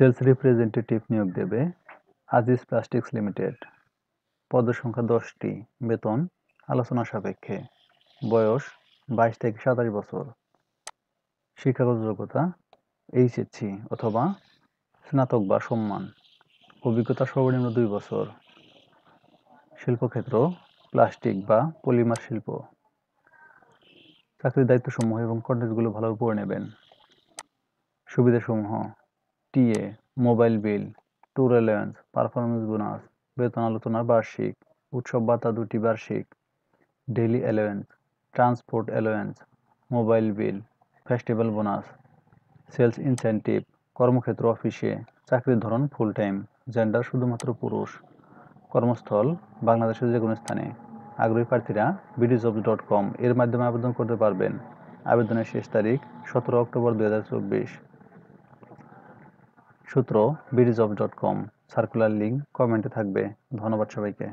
Sales representative নিয়োগ দেবে Aziz plastics limited. পদের সংখ্যা 10টি। বেতন আলোচনা সাপেক্ষে। বয়স 22 থেকে 27 বছর। শিক্ষাগত যোগ্যতা এইচএসসি অথবা স্নাতক বা সম্মান। অভিজ্ঞতা সর্বনিম্ন 2 বছর। শিল্পক্ষেত্র প্লাস্টিক বা পলিমার শিল্প। চাকরির দায়িত্বসমূহ এবং কন্টেন্টগুলো ভালোভাবে পড়ে নেবেন। সুবিধাসমূহ: TA, mobile bill, tour allowance, performance bonus, বেতন আলোচনা বার্ষিক, উৎসব ভাতা 2টি বার্ষিক, daily allowance, transport allowance, mobile bill, festival bonus, sales incentive, কর্মক্ষেত্র অফিসে, চাকরির ধরন ফুল টাইম, জেন্ডার শুধুমাত্র পুরুষ, কর্মস্থল বাংলাদেশের যে কোনো স্থানে। আগ্রহী প্রার্থীরা bdjobs.com এর মাধ্যমে আবেদন করতে পারবেন। আবেদনের শেষ তারিখ 17 অক্টোবর 2024। সূত্র bdjobs.com। সার্কুলার লিঙ্ক কমেন্টে থাকবে। ধন্যবাদ সবাইকে।